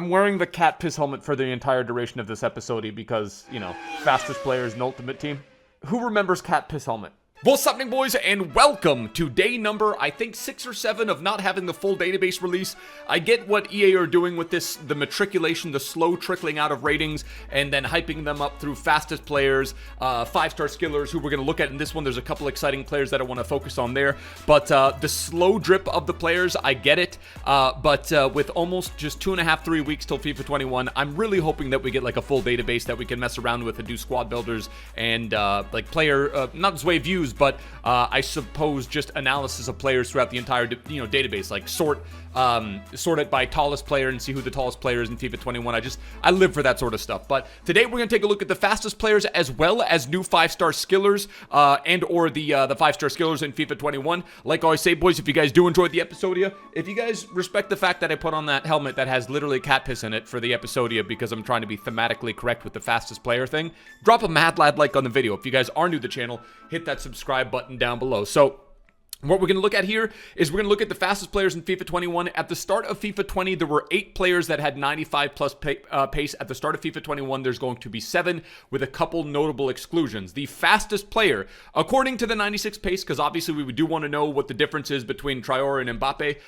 I'm wearing the cat piss helmet for the entire duration of this episode because, fastest players in Ultimate Team. Who remembers cat piss helmet? What's happening, boys, and welcome to day number, I think, 6 or 7 of not having the full database release. I get what EA are doing with this, the matriculation, the slow trickling out of ratings, and then hyping them up through fastest players, 5-star skillers, who we're going to look at in this one. There's a couple exciting players that I want to focus on there. But the slow drip of the players, I get it. But with almost just 2.5, 3 weeks till FIFA 21, I'm really hoping that we get like a full database that we can mess around with and do squad builders and like player, not Zway views, but I suppose just analysis of players throughout the entire database, like sort it by tallest player and see who the tallest player is in FIFA 21. I live for that sort of stuff. But today we're going to take a look at the fastest players as well as new 5-star skillers and or the 5-star skillers in FIFA 21. Like I always say, boys, if you guys do enjoy the episodia, if you guys respect the fact that I put on that helmet that has literally cat piss in it for the episodia because I'm trying to be thematically correct with the fastest player thing, drop a mad lad like on the video. If you guys are new to the channel, hit that subscribe button down below. So what we're going to look at here is we're going to look at the fastest players in FIFA 21. At the start of FIFA 20, there were 8 players that had 95 plus pace. At the start of FIFA 21, there's going to be 7 with a couple notable exclusions. The fastest player, according to the 96 pace, because obviously we do want to know what the difference is between Traore and Mbappe.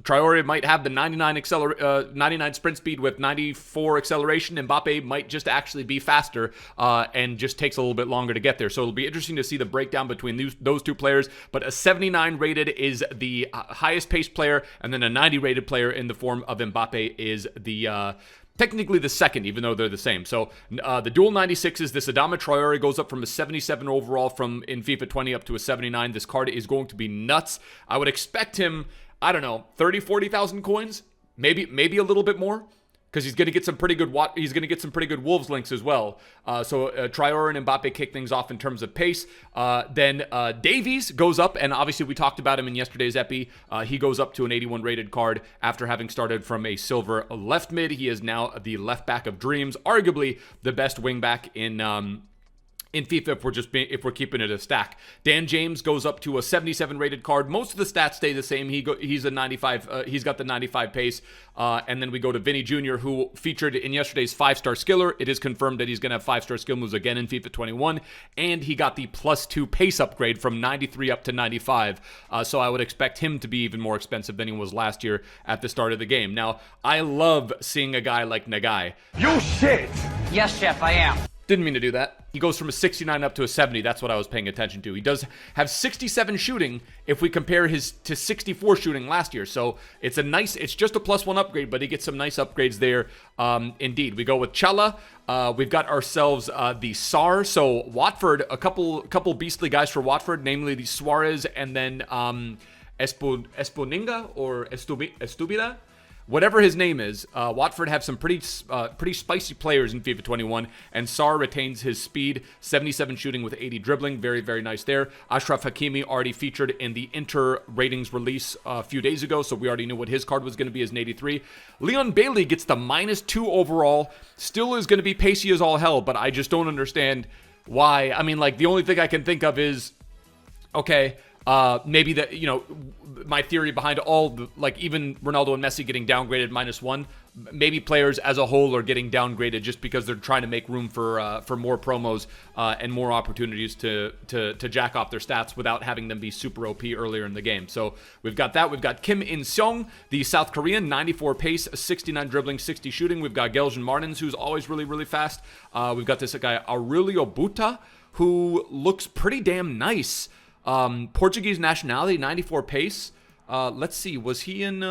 Traore might have the 99 sprint speed with 94 acceleration. Mbappe might just actually be faster and just takes a little bit longer to get there. So it'll be interesting to see the breakdown between those two players. But a 79 rated is the highest pace player, and then a 90 rated player in the form of Mbappe is the technically the second, even though they're the same. So the dual 96s, this Adama Traore goes up from a 77 overall in FIFA 20 up to a 79. This card is going to be nuts. I would expect him, I don't know, 30, 40,000 coins, maybe a little bit more, because he's going to get some pretty good Wolves links as well. So Traore and Mbappe kick things off in terms of pace. Then Davies goes up, and obviously we talked about him in yesterday's epi. He goes up to an 81 rated card after having started from a silver left mid. He is now the left back of dreams, arguably the best wing back in FIFA if we're keeping it a stack. Dan James goes up to a 77 rated card. Most of the stats stay the same. He's a 95. He's got the 95 pace. And then we go to Vinny Jr., who featured in yesterday's 5-star skiller. It is confirmed that he's going to have 5-star skill moves again in FIFA 21. And he got the +2 pace upgrade from 93 up to 95. So I would expect him to be even more expensive than he was last year at the start of the game. Now, I love seeing a guy like Nagai. You shit! Yes, Chef, I am. Didn't mean to do that. He goes from a 69 up to a 70. That's what I was paying attention to. He does have 67 shooting if we compare his to 64 shooting last year. So it's just a +1 upgrade, but he gets some nice upgrades there. Indeed. We go with Chala. We've got ourselves the SAR. So Watford, a couple beastly guys for Watford, namely the Suarez and then Esponinga or Estubida. Whatever his name is, Watford have some pretty spicy players in FIFA 21, and Sarr retains his speed, 77 shooting with 80 dribbling. Very, very nice there. Ashraf Hakimi already featured in the Inter ratings release a few days ago, so we already knew what his card was going to be as an 83. Leon Bailey gets the -2 overall. Still is going to be pacey as all hell, but I just don't understand why. I mean, like, the only thing I can think of is, okay, maybe that, my theory behind even Ronaldo and Messi getting downgraded -1, maybe players as a whole are getting downgraded just because they're trying to make room for more promos and more opportunities to jack off their stats without having them be super OP earlier in the game. So we've got that. We've got Kim In-seong, the South Korean, 94 pace, 69 dribbling, 60 shooting. We've got Geljan Martins, who's always really, really fast. We've got this guy, Aurelio Buta, who looks pretty damn nice. Portuguese nationality, 94 pace. Let's see, was he in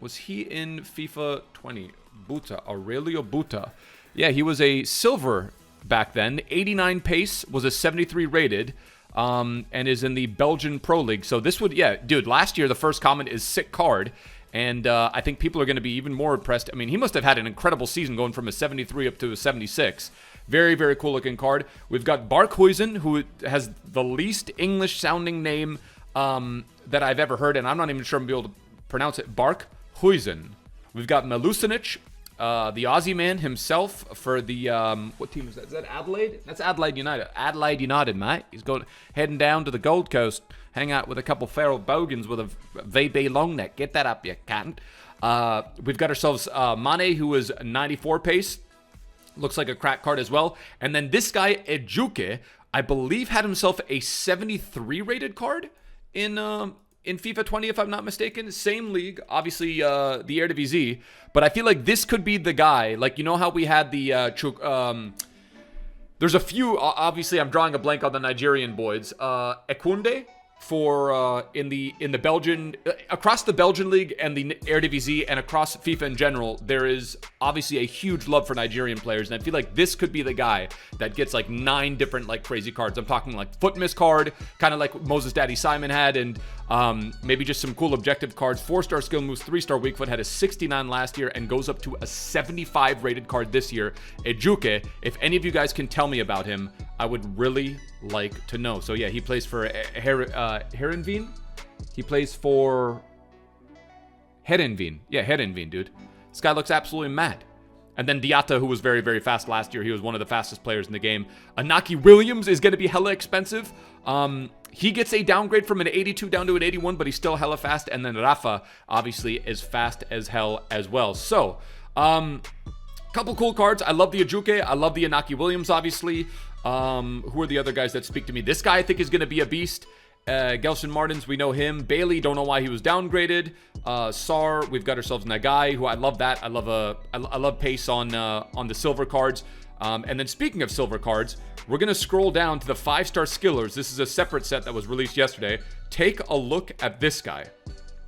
FIFA 20? Buta, Aurelio Buta. Yeah, he was a silver back then. 89 pace, was a 73 rated, and is in the Belgian Pro League. So this would, yeah, dude, last year the first comment is sick card. And I think people are going to be even more impressed. I mean, he must have had an incredible season going from a 73 up to a 76. Very, very cool looking card. We've got Barkhuizen, who has the least English-sounding name that I've ever heard, and I'm not even sure I'm going to be able to pronounce it. Barkhuizen. We've got Milusic, the Aussie man himself for the, what team is that? Is that Adelaide? That's Adelaide United. Adelaide United, mate. He's heading down to the Gold Coast, hang out with a couple feral bogans with a VB long neck. Get that up, you cunt. We've got ourselves Mane, who is 94 pace. Looks like a crack card as well. And then this guy, Ejuke, I believe had himself a 73 rated card in FIFA 20, if I'm not mistaken. Same league, obviously the Eredivisie. But I feel like this could be the guy. Like, you know how we had the... there's a few, obviously I'm drawing a blank on the Nigerian boys. Ekunde for in the Belgian, across the Belgian league and the Eredivisie and across FIFA in general, there is obviously a huge love for Nigerian players, and I feel like this could be the guy that gets like 9 different like crazy cards. I'm talking like foot miss card, kind of like Moses Daddy Simon had, and maybe just some cool objective cards. 4-star skill moves, 3-star weak foot, had a 69 last year and goes up to a 75 rated card this year. Ejuke, if any of you guys can tell me about him, I would really like to know. So yeah, he plays for Herenveen. He plays for Herenveen. Yeah, Herenveen, dude. This guy looks absolutely mad. And then Diatta, who was very, very fast last year. He was one of the fastest players in the game. Inaki Williams is going to be hella expensive. He gets a downgrade from an 82 down to an 81, but he's still hella fast. And then Rafa, obviously, is fast as hell as well. So, couple cool cards. I love the Ejuke. I love the Inaki Williams, obviously. Who are the other guys that speak to me? This guy, I think, is going to be a beast. Gelson Martins, we know him. Bailey, don't know why he was downgraded. Sar, we've got ourselves Nagai, who I love that. I love pace on the silver cards. And then speaking of silver cards, we're going to scroll down to the 5-star skillers. This is a separate set that was released yesterday. Take a look at this guy.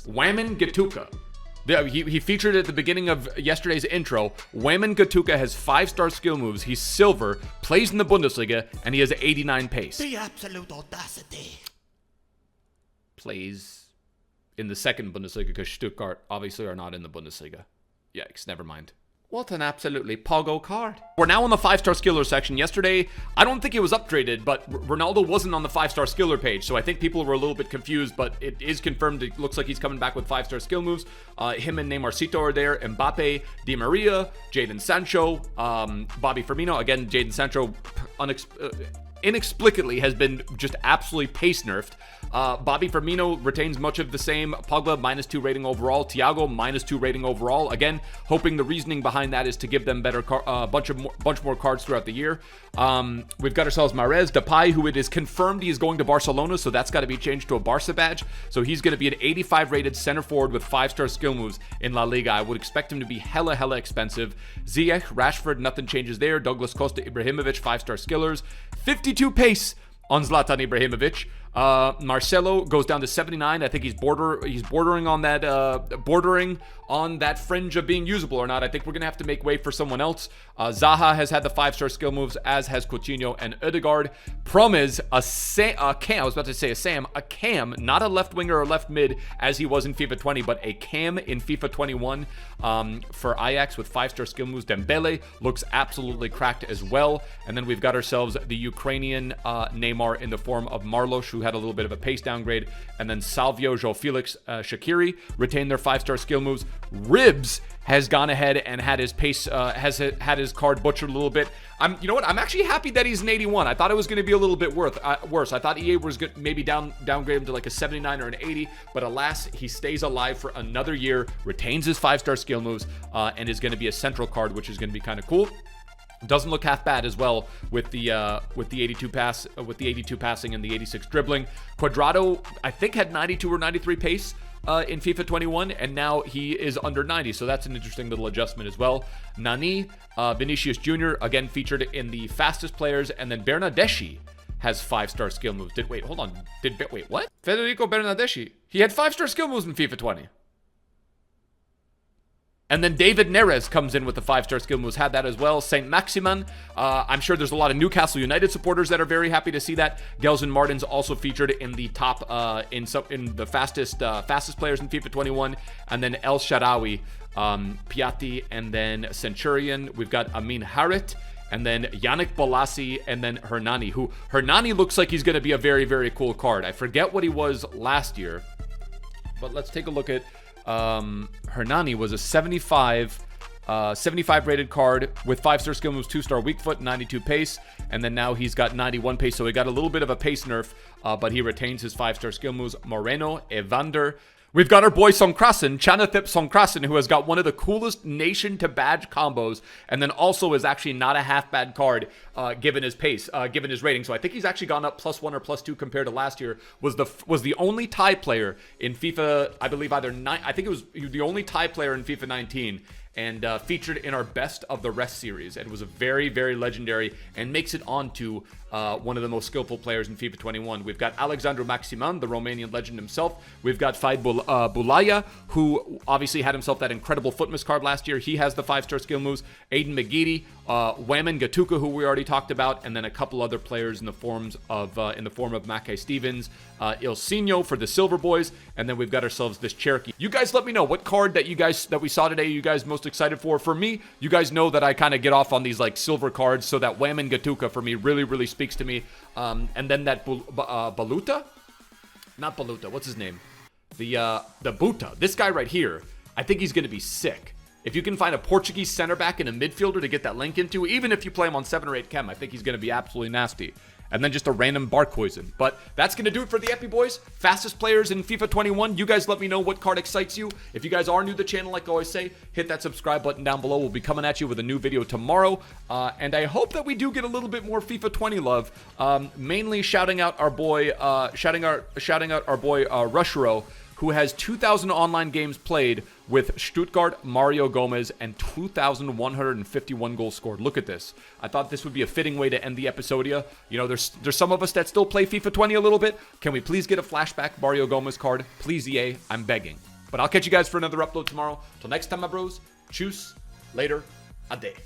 Waman Gatuka. He featured at the beginning of yesterday's intro. Waman Gatuka has 5-star skill moves. He's silver, plays in the Bundesliga, and he has 89 pace. The absolute audacity. Plays in the second Bundesliga because Stuttgart obviously are not in the Bundesliga. Yikes, never mind. What an absolutely pogo card. We're now on the 5-star skiller section. Yesterday, I don't think it was upgraded, but Ronaldo wasn't on the 5-star skiller page, so I think people were a little bit confused, but it is confirmed. It looks like he's coming back with 5-star skill moves. Him and Neymarcito are there. Mbappe, Di Maria, Jadon Sancho, Bobby Firmino. Again, Jadon Sancho inexplicably has been just absolutely pace nerfed. Bobby Firmino retains much of the same. Pogba, -2 rating overall. Thiago, -2 rating overall. Again, hoping the reasoning behind that is to give them better bunch more cards throughout the year. We've got ourselves Mahrez Depay, who it is confirmed he is going to Barcelona, so that's got to be changed to a Barca badge. So he's going to be an 85 rated center forward with 5-star skill moves in La Liga. I would expect him to be hella expensive. Ziyech, Rashford, nothing changes there. Douglas Costa, Ibrahimovic, 5-star skillers. 52 pace on Zlatan Ibrahimovic. Marcelo goes down to 79. I think he's bordering on that fringe of being usable or not. I think we're gonna have to make way for someone else. Zaha has had the 5-star skill moves, as has Coutinho and Ødegaard. Promes a cam, not a left winger or left mid as he was in FIFA 20, but a cam in FIFA 21 for Ajax with 5-star skill moves. Dembele looks absolutely cracked as well. And then we've got ourselves the Ukrainian Neymar in the form of Marlos, who had a little bit of a pace downgrade, and then Salvio, João Felix, Shaqiri retained their 5-star skill moves. Ribs has gone ahead and had his pace, has had his card butchered a little bit. You know what? I'm actually happy that he's an 81. I thought it was going to be a little bit worse. I thought EA was going to maybe downgrade him to like a 79 or an 80, but alas, he stays alive for another year, retains his 5-star skill moves, and is going to be a central card, which is going to be kind of cool. Doesn't look half bad as well with the 82 passing and the 86 dribbling. Cuadrado, I think, had 92 or 93 pace in FIFA 21, and now he is under 90, so that's an interesting little adjustment as well. Nani, Vinicius Jr., again featured in the fastest players, and then Bernardeschi has 5-star skill moves. Wait, what? Federico Bernardeschi, he had 5-star skill moves in FIFA 20. And then David Neres comes in with the 5-star skill moves, had that as well. Saint Maximin, I'm sure there's a lot of Newcastle United supporters that are very happy to see that. Gelson Martins also featured in the top, in the fastest players in FIFA 21. And then El Shaarawy, Piatti, and then Centurion. We've got Amin Harit, and then Yannick Bolasie, and then Hernani, who Hernani looks like he's going to be a very, very cool card. I forget what he was last year, but let's take a look at Hernani was a 75 rated card with 5-star skill moves, 2-star weak foot, 92 pace, and then now he's got 91 pace, so he got a little bit of a pace nerf, but he retains his 5-star skill moves. Moreno, Evander, We've got our boy Songkrasen, Chanathip Songkrasen, who has got one of the coolest nation to badge combos, and then also is actually not a half bad card given his pace, given his rating. So I think he's actually gone up +1 or +2 compared to last year. Was the only tie player in FIFA, I believe I think it was the only tie player in FIFA 19. And featured in our Best of the Rest series. And was a very, very legendary and makes it onto one of the most skillful players in FIFA 21. We've got Alexandru Maximan, the Romanian legend himself. We've got Faid Bulaya, who obviously had himself that incredible footmiss card last year. He has the 5-star skill moves. Aiden McGeady, Whammon Gatuka, who we already talked about, and then a couple other players in the form of Mackay Stevens, Ilsinho for the Silver Boys, and then we've got ourselves this Cherokee. You guys let me know what card that we saw today you guys most excited for. For me, you guys know that I kind of get off on these like silver cards, so that Whammon Gatuka for me really speaks to me. And then that Baluta? Not Baluta, what's his name? The Buta. This guy right here, I think he's going to be sick. If you can find a Portuguese center back and a midfielder to get that link into, even if you play him on 7 or 8 chem, I think he's going to be absolutely nasty. And then just a random bark poison. But that's going to do it for the Epi Boys. Fastest players in FIFA 21. You guys let me know what card excites you. If you guys are new to the channel, like I always say, hit that subscribe button down below. We'll be coming at you with a new video tomorrow. And I hope that we do get a little bit more FIFA 20 love. Mainly shouting out our boy, Rushero, who has 2,000 online games played with Stuttgart, Mario Gomez, and 2,151 goals scored. Look at this. I thought this would be a fitting way to end the episodia. You know, there's some of us that still play FIFA 20 a little bit. Can we please get a flashback Mario Gomez card? Please, EA. I'm begging. But I'll catch you guys for another upload tomorrow. Till next time, my bros. Tschüss. Later. Ade.